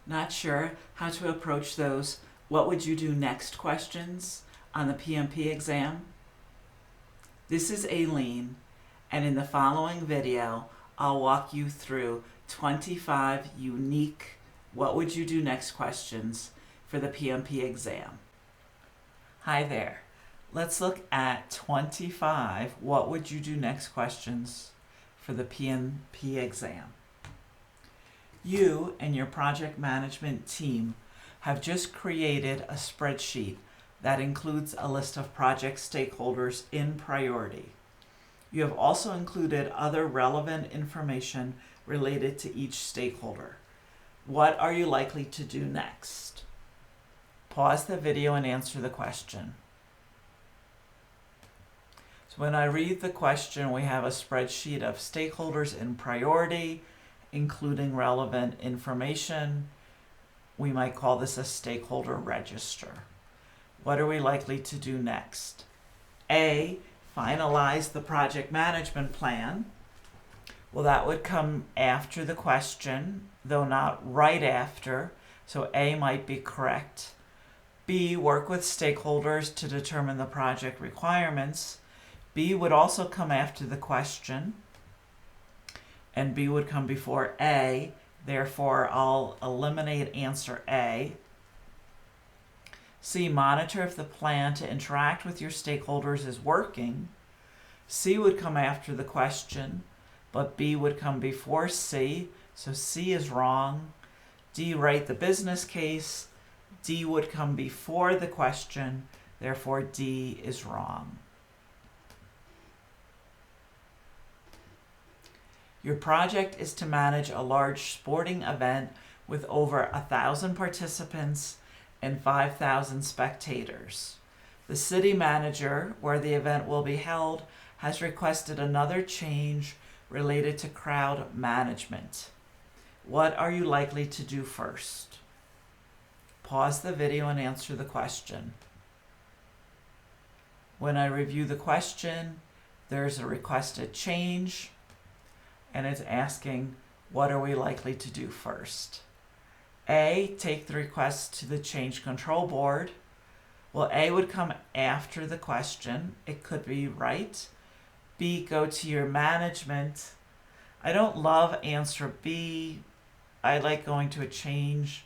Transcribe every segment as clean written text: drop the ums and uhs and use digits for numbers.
Not sure how to approach those "what would you do next" questions on the PMP exam? This is Aileen, and in the following video, I'll walk you through 25 unique "what would you do next" questions for the PMP exam. Hi there. Let's look at 25 "what would you do next" questions for the PMP exam. You and your project management team have just created a spreadsheet that includes a list of project stakeholders in priority. You have also included other relevant information related to each stakeholder. What are you likely to do next? Pause the video and answer the question. So when I read the question, we have a spreadsheet of stakeholders in priority, including relevant information. We might call this a stakeholder register. What are we likely to do next? A, finalize the project management plan. Well, that would come after the question, though not right after, so A might be correct. B, work with stakeholders to determine the project requirements. B would also come after the question, and B would come before A. Therefore, I'll eliminate answer A. C, monitor if the plan to interact with your stakeholders is working. C would come after the question, but B would come before C, so C is wrong. D, write the business case. D would come before the question, therefore D is wrong. Your project is to manage a large sporting event with over 1,000 participants and 5,000 spectators. The city manager, where the event will be held, has requested another change related to crowd management. What are you likely to do first? Pause the video and answer the question. When I review the question, there's a requested change, and it's asking, what are we likely to do first? A, take the request to the change control board. Well, A would come after the question. It could be right. B, go to your management. I don't love answer B. I like going to a change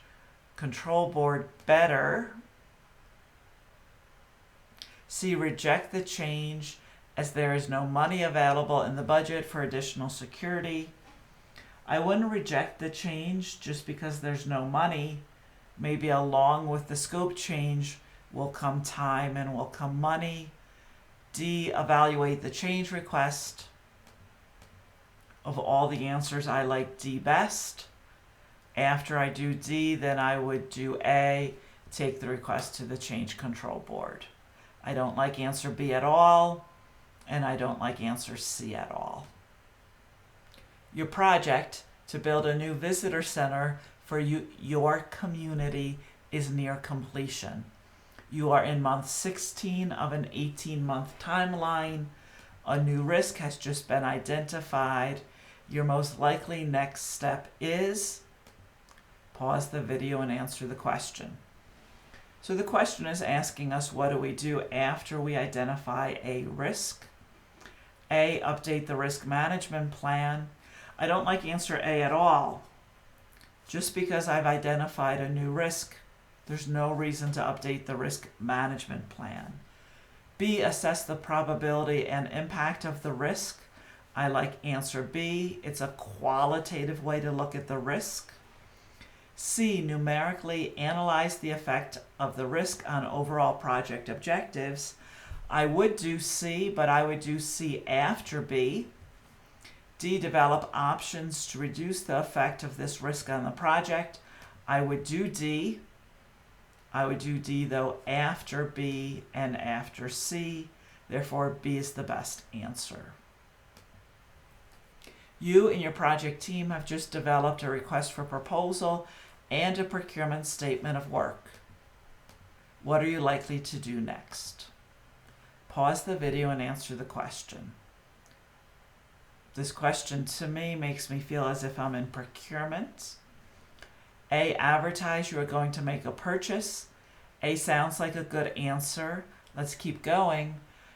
control board better. C, reject the change as there is no money available in the budget for additional security. I wouldn't reject the change just because there's no money. Maybe along with the scope change will come time and will come money. D, evaluate the change request. Of all the answers, I like D best. After I do D, then I would do A, take the request to the change control board. I don't like answer B at all, and I don't like answer C at all. Your project to build a new visitor center for your community is near completion. You are in month 16 of an 18-month timeline. A new risk has just been identified. Your most likely next step is... Pause the video and answer the question. So the question is asking us, what do we do after we identify a risk? A, update the risk management plan. I don't like answer A at all. Just because I've identified a new risk, there's no reason to update the risk management plan. B, assess the probability and impact of the risk. I like answer B. It's a qualitative way to look at the risk. C, numerically analyze the effect of the risk on overall project objectives. I would do C, but I would do C after B. D, develop options to reduce the effect of this risk on the project. I would do D. I would do D, though, after B and after C. Therefore, B is the best answer. You and your project team have just developed a request for proposal and a procurement statement of work. What are you likely to do next? Pause the video and answer the question. This question to me makes me feel as if I'm in procurement. A, advertise you are going to make a purchase. A sounds like a good answer. Let's keep going.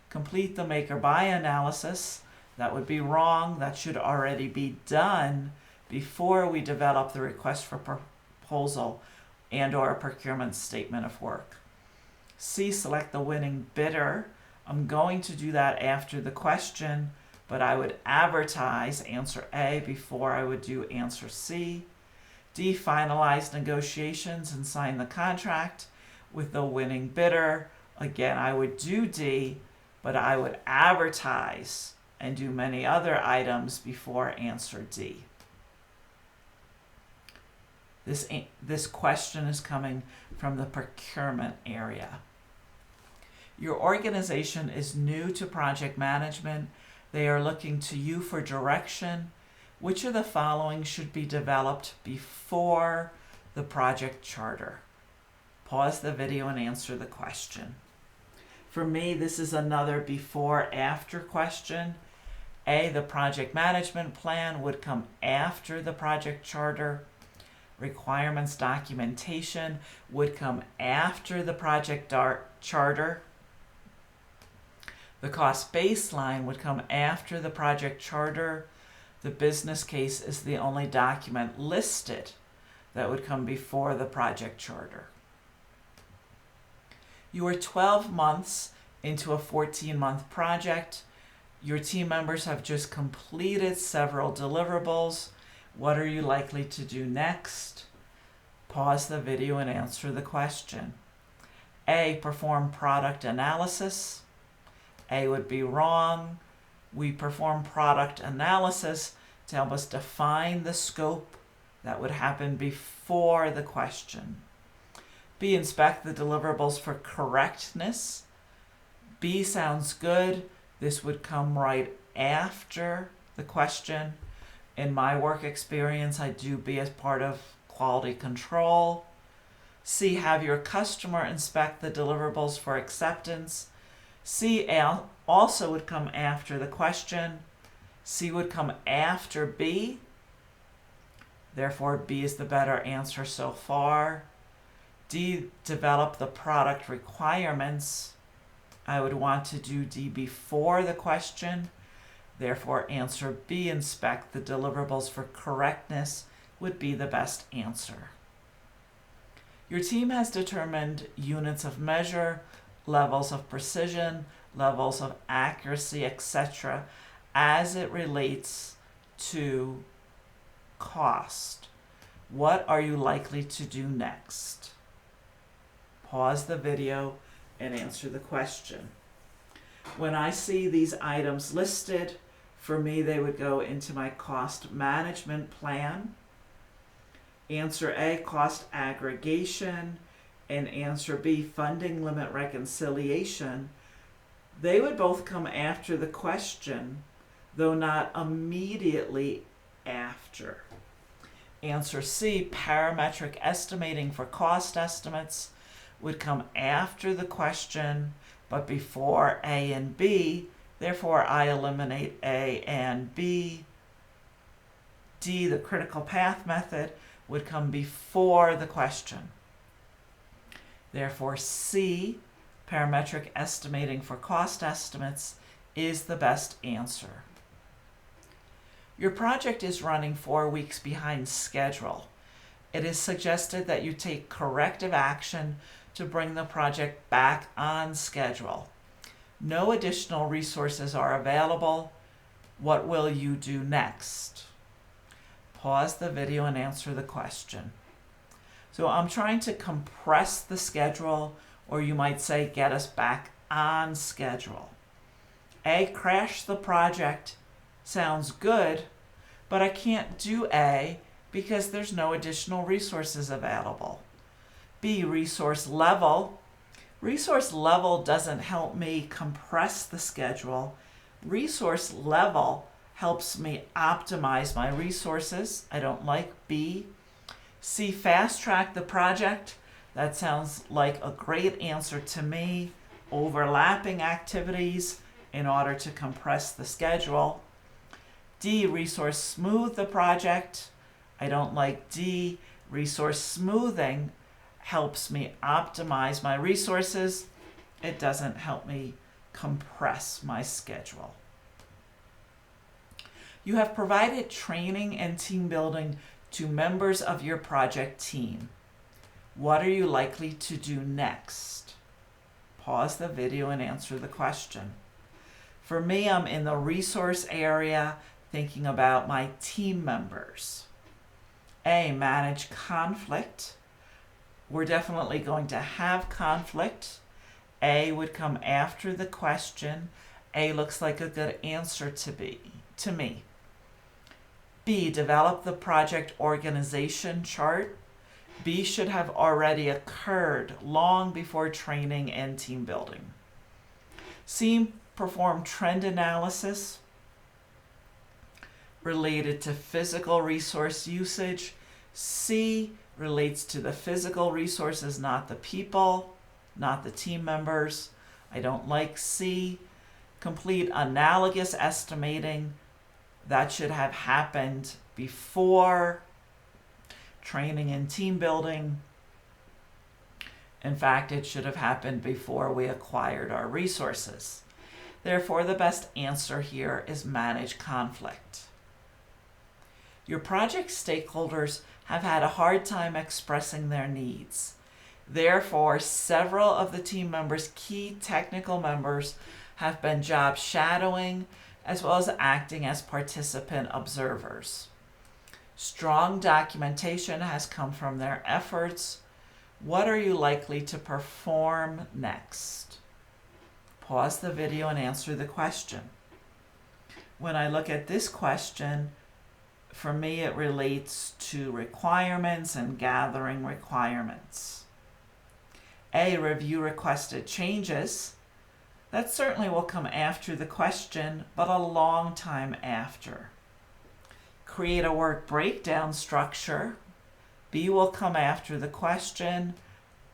Complete the make or buy analysis. That would be wrong. That should already be done before we develop the request for proposal and or a procurement statement of work. C, select the winning bidder. I'm going to do that after the question, but I would advertise answer A before I would do answer C. D, finalize negotiations and sign the contract with the winning bidder. Again, I would do D, but I would advertise and do many other items before answer D. This question is coming from the procurement area. Your organization is new to project management. They are looking to you for direction. Which of the following should be developed before the project charter? Pause the video and answer the question. For me, this is another before-after question. A, the project management plan would come after the project charter. Requirements documentation would come after the project charter. The cost baseline would come after the project charter. The business case is the only document listed that would come before the project charter. You are 12 months into a 14-month project. Your team members have just completed several deliverables. What are you likely to do next? Pause the video and answer the question. A, perform product analysis. A would be wrong. We perform product analysis to help us define the scope. That would happen before the question. B, inspect the deliverables for correctness. B sounds good. This would come right after the question. In my work experience, I do B as part of quality control. C, have your customer inspect the deliverables for acceptance. C also would come after the question. C would come after B. Therefore, B is the better answer so far. D, develop the product requirements. I would want to do D before the question. Therefore, answer B, inspect the deliverables for correctness, would be the best answer. Your team has determined units of measure, levels of precision, levels of accuracy, etc., as it relates to cost. What are you likely to do next? Pause the video and answer the question. When I see these items listed, for me they would go into my cost management plan. Answer A, cost aggregation, and answer B, funding limit reconciliation. They would both come after the question, though not immediately after. Answer C, parametric estimating for cost estimates, would come after the question, but before A and B. Therefore, I eliminate A and B. D, the critical path method, would come before the question. Therefore, C, parametric estimating for cost estimates, is the best answer. Your project is running 4 weeks behind schedule. It is suggested that you take corrective action to bring the project back on schedule. No additional resources are available. What will you do next? Pause the video and answer the question. So I'm trying to compress the schedule, or you might say get us back on schedule. A, crash the project sounds good, but I can't do A because there's no additional resources available. B, resource level. Resource level doesn't help me compress the schedule. Resource level helps me optimize my resources. I don't like B. C, fast track the project. That sounds like a great answer to me. Overlapping activities in order to compress the schedule. D, resource smooth the project. I don't like D. Resource smoothing helps me optimize my resources. It doesn't help me compress my schedule. You have provided training and team building to members of your project team. What are you likely to do next? Pause the video and answer the question. For me, I'm in the resource area thinking about my team members. A, manage conflict. We're definitely going to have conflict. A would come after the question. A looks like a good answer to me. B, develop the project organization chart. B should have already occurred long before training and team building. C, perform trend analysis related to physical resource usage. C relates to the physical resources, not the people, not the team members. I don't like C. Complete analogous estimating. That should have happened before training and team building. In fact, it should have happened before we acquired our resources. Therefore, the best answer here is manage conflict. Your project stakeholders have had a hard time expressing their needs. Therefore, several of the team members' key technical members have been job shadowing as well as acting as participant observers. Strong documentation has come from their efforts. What are you likely to perform next? Pause the video and answer the question. When I look at this question, for me it relates to requirements and gathering requirements. A, review requested changes. That certainly will come after the question, but a long time after. Create a work breakdown structure. B will come after the question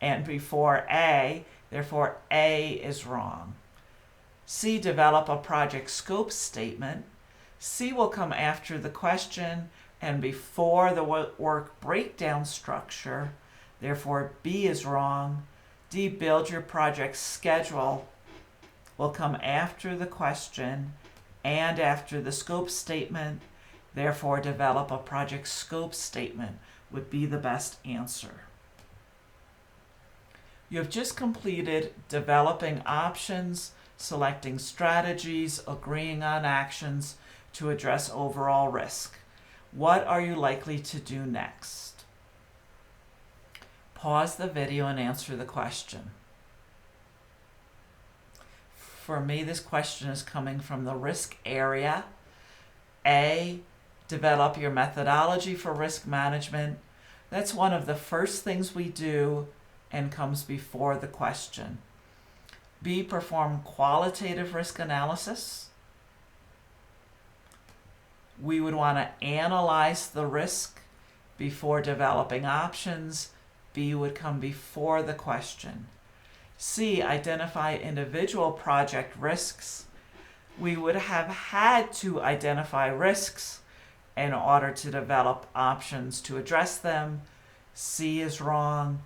and before A, therefore A is wrong. C, develop a project scope statement. C will come after the question and before the work breakdown structure, therefore B is wrong. D, build your project schedule, will come after the question and after the scope statement, therefore develop a project scope statement would be the best answer. You have just completed developing options, selecting strategies, agreeing on actions to address overall risk. What are you likely to do next? Pause the video and answer the question. For me, this question is coming from the risk area. A, develop your methodology for risk management. That's one of the first things we do and comes before the question. B, perform qualitative risk analysis. We would want to analyze the risk before developing options. B would come before the question. C, identify individual project risks. We would have had to identify risks in order to develop options to address them. C is wrong.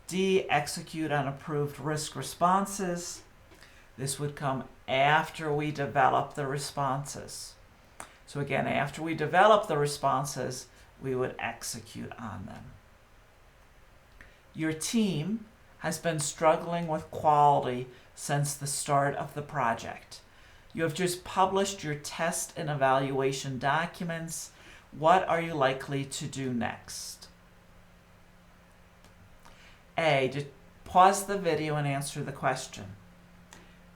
D, execute on approved risk responses. This would come after we develop the responses. So again, after we develop the responses, we would execute on them. Your team has been struggling with quality since the start of the project. You have just published your test and evaluation documents. What are you likely to do next? A, pause the video and answer the question.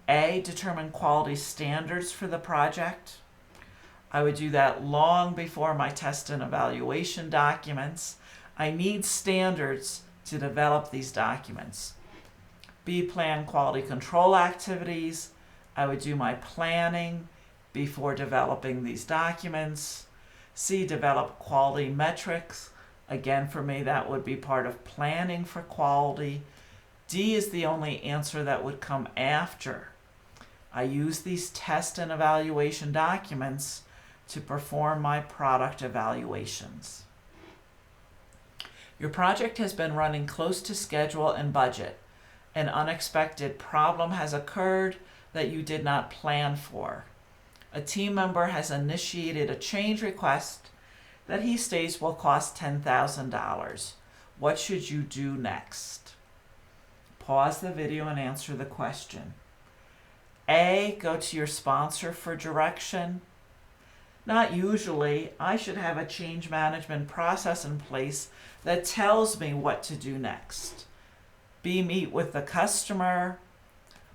A, determine quality standards for the project. I would do that long before my test and evaluation documents. I need standards to develop these documents. B, plan quality control activities. I would do my planning before developing these documents. C, develop quality metrics. Again, for me, that would be part of planning for quality. D is the only answer that would come after. I use these test and evaluation documents to perform my product evaluations. Your project has been running close to schedule and budget. An unexpected problem has occurred that you did not plan for. A team member has initiated a change request that he states will cost $10,000. What should you do next? Pause the video and answer the question. A, go to your sponsor for direction. Not usually. I should have a change management process in place that tells me what to do next. B, meet with the customer.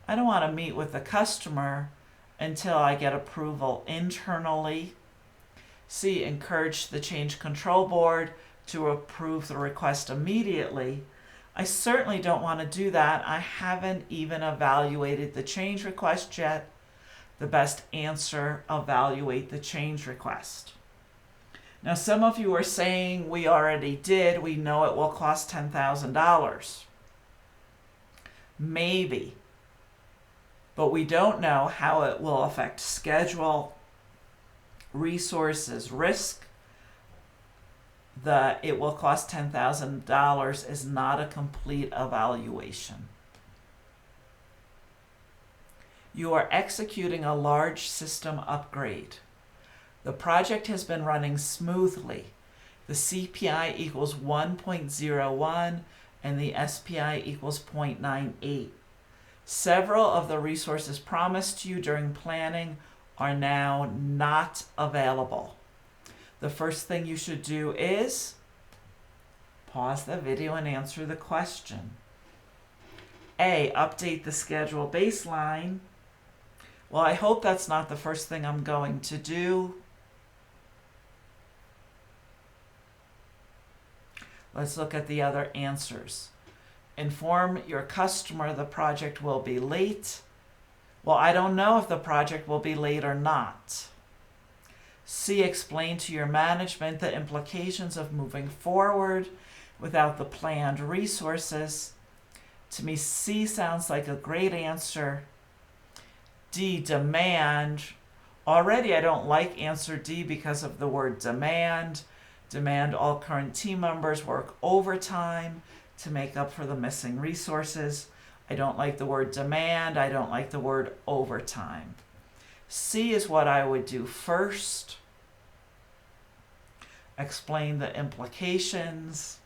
I don't want to meet with the customer until I get approval internally. C, encourage the change control board to approve the request immediately. I certainly don't want to do that. I haven't even evaluated the change request yet. The best answer, evaluate the change request. Now, some of you are saying we already did. We know it will cost $10,000. Maybe. But we don't know how it will affect schedule, resources, risk. The it will cost $10,000 is not a complete evaluation. You are executing a large system upgrade. The project has been running smoothly. The CPI equals 1.01 and the SPI equals 0.98. Several of the resources promised to you during planning are now not available. The first thing you should do is pause the video and answer the question. A, update the schedule baseline. Well, I hope that's not the first thing I'm going to do. Let's look at the other answers. Inform your customer the project will be late. Well, I don't know if the project will be late or not. C, explain to your management the implications of moving forward without the planned resources. To me, C sounds like a great answer. D, demand. Already I don't like answer D because of the word demand. Demand all current team members work overtime to make up for the missing resources. I don't like the word demand. I don't like the word overtime. C is what I would do first. Explain the implications.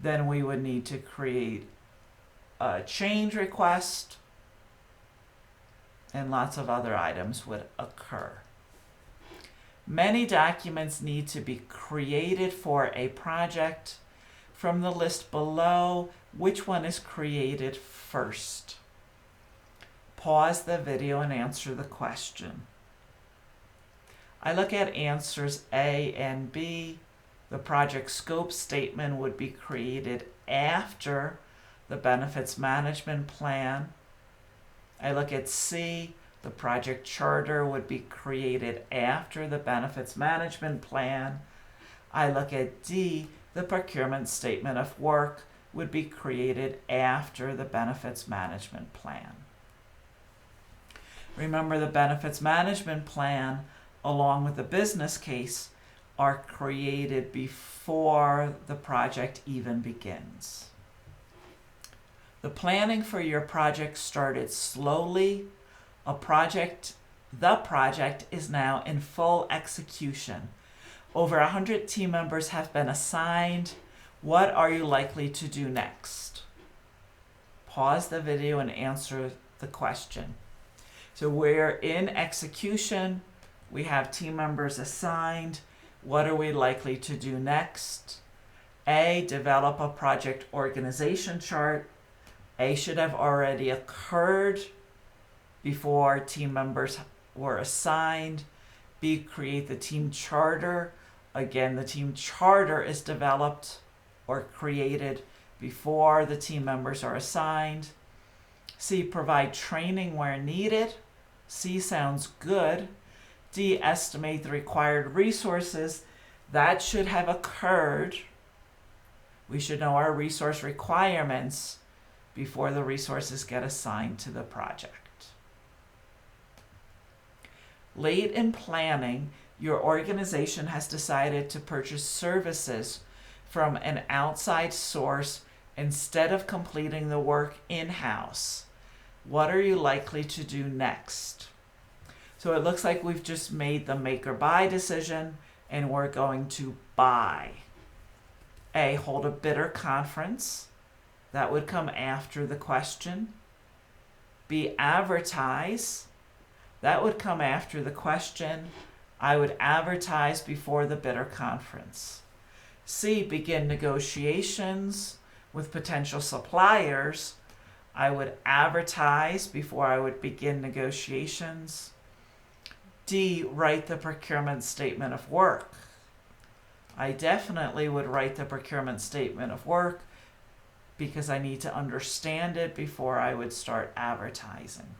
Then we would need to create a change request, and lots of other items would occur. Many documents need to be created for a project. From the list below, which one is created first? Pause the video and answer the question. I look at answers A and B. The project scope statement would be created after the benefits management plan. I look at C. The project charter would be created after the benefits management plan. I look at D. The procurement statement of work would be created after the benefits management plan. Remember, the benefits management plan, along with the business case, are created before the project even begins. The planning for your project started slowly. The project is now in full execution. Over 100 team members have been assigned. What are you likely to do next? Pause the video and answer the question. So we're in execution. We have team members assigned. What are we likely to do next? A, develop a project organization chart. A should have already occurred before team members were assigned. B, create the team charter. Again, the team charter is developed or created before the team members are assigned. C, provide training where needed. C sounds good. D, estimate the required resources. That should have occurred. We should know our resource requirements before the resources get assigned to the project. Late in planning, your organization has decided to purchase services from an outside source instead of completing the work in-house. What are you likely to do next? So it looks like we've just made the make or buy decision, and we're going to buy. A, hold a bidder conference. That would come after the question. B, advertise. That would come after the question. I would advertise before the bidder conference. C, begin negotiations with potential suppliers. I would advertise before I would begin negotiations. D, write the procurement statement of work. I definitely would write the procurement statement of work because I need to understand it before I would start advertising.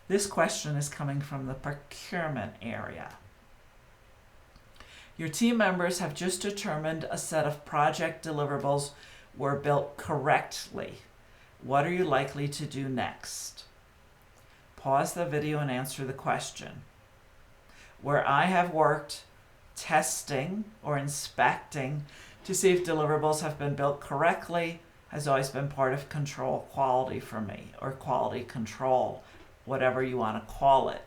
This question is coming from the procurement area. Your team members have just determined a set of project deliverables were built correctly. What are you likely to do next? Pause the video and answer the question. Where I have worked testing or inspecting to see if deliverables have been built correctly has always been part of control quality for me, or quality control, whatever you want to call it.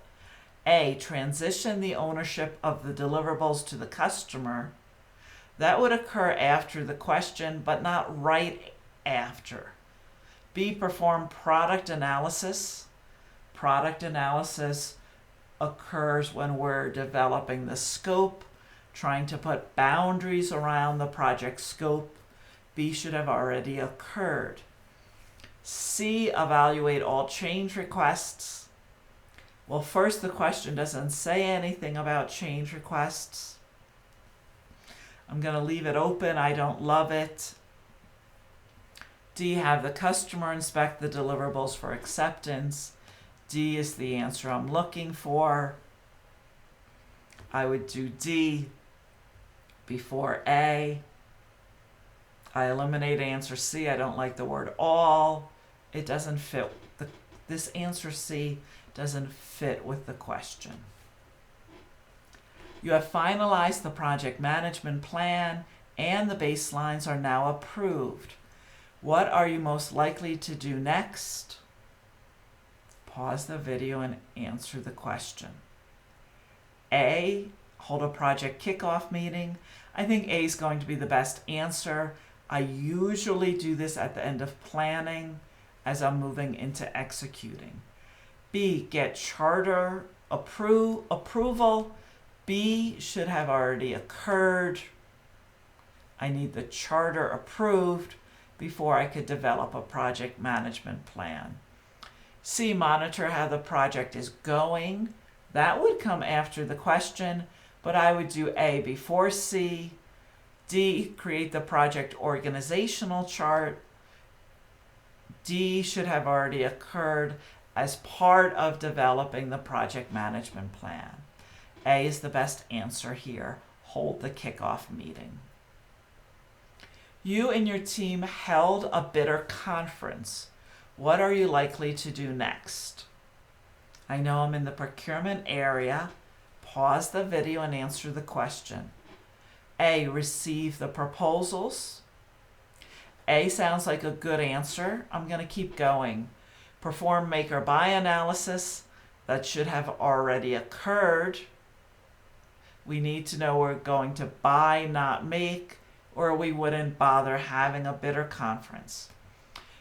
A, transition the ownership of the deliverables to the customer. That would occur after the question, but not right after. B, perform product analysis. Product analysis occurs when we're developing the scope, trying to put boundaries around the project scope. B should have already occurred. C, evaluate all change requests. Well, first, the question doesn't say anything about change requests. I'm going to leave it open. I don't love it. D, have the customer inspect the deliverables for acceptance. D is the answer I'm looking for. I would do D before A. I eliminate answer C. I don't like the word all. It doesn't fit. This answer C doesn't fit with the question. You have finalized the project management plan and the baselines are now approved. What are you most likely to do next? Pause the video and answer the question. A, hold a project kickoff meeting. I think A is going to be the best answer. I usually do this at the end of planning as I'm moving into executing. B, get charter approval. B should have already occurred. I need the charter approved before I could develop a project management plan. C, monitor how the project is going. That would come after the question, but I would do A before C. D, create the project organizational chart. D should have already occurred as part of developing the project management plan. A is the best answer here. Hold the kickoff meeting. You and your team held a bidder conference. What are you likely to do next? I know I'm in the procurement area. Pause the video and answer the question. A, receive the proposals. A sounds like a good answer. I'm going to keep going. Perform make or buy analysis. That should have already occurred. We need to know we're going to buy, not make, or we wouldn't bother having a bidder conference.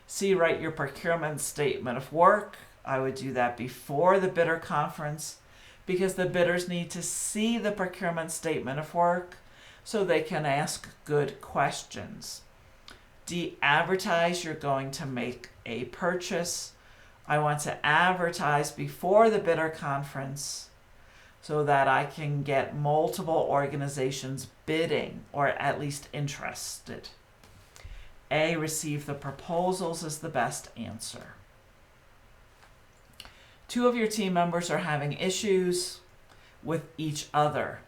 C, write your procurement statement of work. I would do that before the bidder conference because the bidders need to see the procurement statement of work so they can ask good questions. D, advertise you're going to make a purchase. I want to advertise before the bidder conference so that I can get multiple organizations bidding or at least interested. A, receive the proposals is the best answer. 2 of your team members are having issues with each other.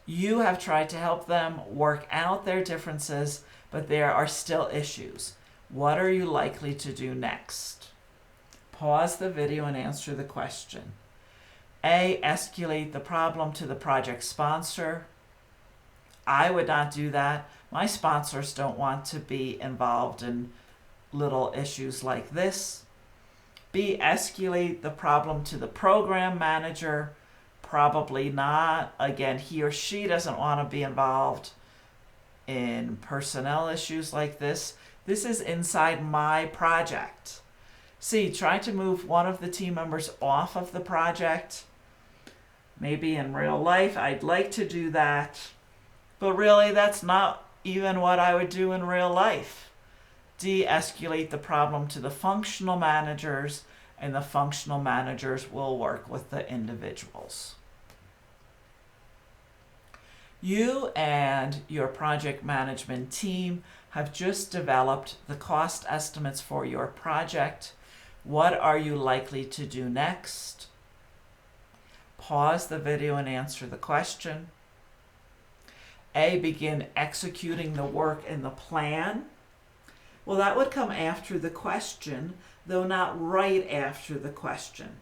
You have tried to help them work out their differences, but there are still issues. What are you likely to do next? Pause the video and answer the question. A, escalate the problem to the project sponsor. I would not do that, My sponsors don't want to be involved in little issues like this. B, escalate the problem to the program manager. Probably not. Again, he or she doesn't want to be involved in personnel issues like this. This is inside my project. C, try to move one of the team members off of the project. Maybe in real life I'd like to do that, but really that's not even what I would do in real life. D, escalate the problem to the functional managers, and the functional managers will work with the individuals. You and your project management team have just developed the cost estimates for your project. What are you likely to do next? Pause the video and answer the question. A, begin executing the work in the plan. Well, that would come after the question, though not right after the question.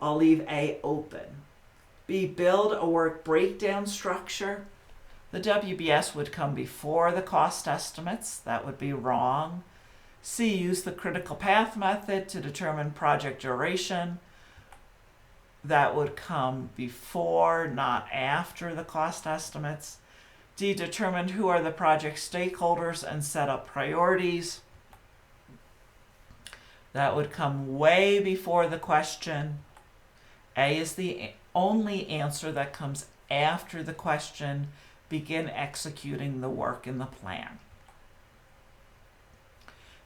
I'll leave A open. B, build a work breakdown structure. The WBS would come before the cost estimates. That would be wrong. C, use the critical path method to determine project duration. That would come before, not after the cost estimates. D, determine who are the project stakeholders and set up priorities. That would come way before the question. A is the only answer that comes after the question. Begin executing the work in the plan.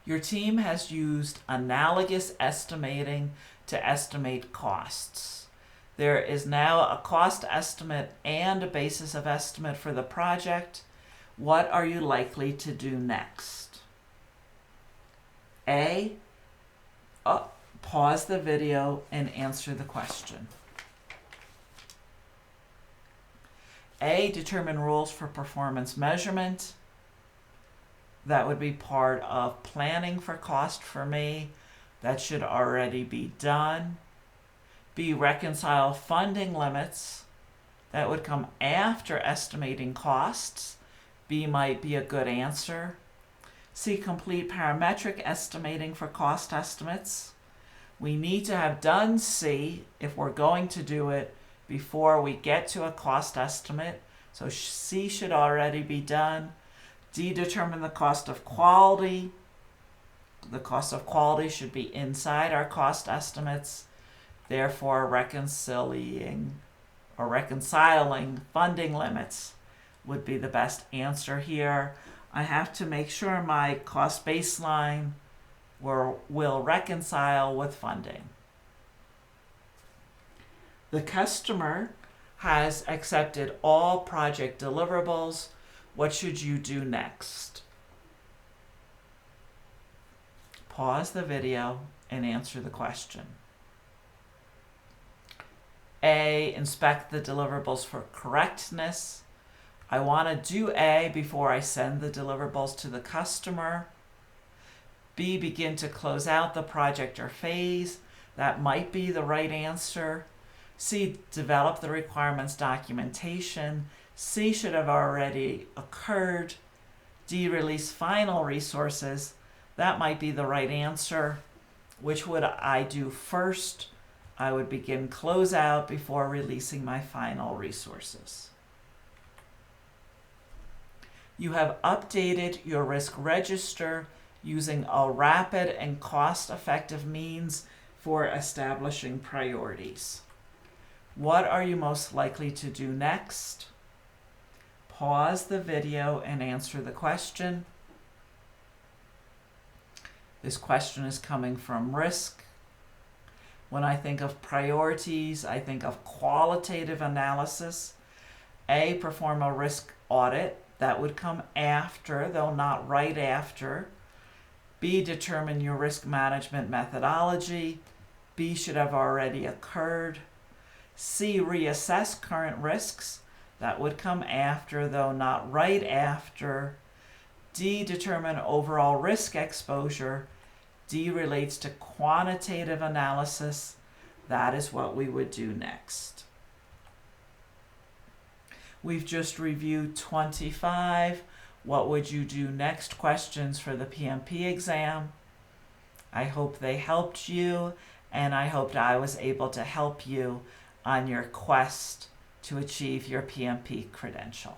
Your team has used analogous estimating to estimate costs. There is now a cost estimate and a basis of estimate for the project. What are you likely to do next? A, pause the video and answer the question. A, determine rules for performance measurement. That would be part of planning for cost for me. That should already be done. B, reconcile funding limits. That would come after estimating costs. B might be a good answer. C, complete parametric estimating for cost estimates. We need to have done C if we're going to do it before we get to a cost estimate. So C should already be done. D, determine the cost of quality. The cost of quality should be inside our cost estimates. Therefore, reconciling funding limits would be the best answer here. I have to make sure my cost baseline will reconcile with funding. The customer has accepted all project deliverables. What should you do next? Pause the video and answer the question. A, inspect the deliverables for correctness. I want to do A before I send the deliverables to the customer. B, begin to close out the project or phase. That might be the right answer. C, develop the requirements documentation. C should have already occurred. D, release final resources. That might be the right answer. Which would I do first? I would begin closeout before releasing my final resources. You have updated your risk register using a rapid and cost-effective means for establishing priorities. What are you most likely to do next? Pause the video and answer the question. This question is coming from risk. When I think of priorities, I think of qualitative analysis. A, perform a risk audit. That would come after, though not right after. B, determine your risk management methodology. B should have already occurred. C, reassess current risks. That would come after, though not right after. D, determine overall risk exposure. D relates to quantitative analysis. That is what we would do next. We've just reviewed 25. what would you do next questions for the PMP exam. I hope they helped you, and I hoped I was able to help you on your quest to achieve your PMP credential.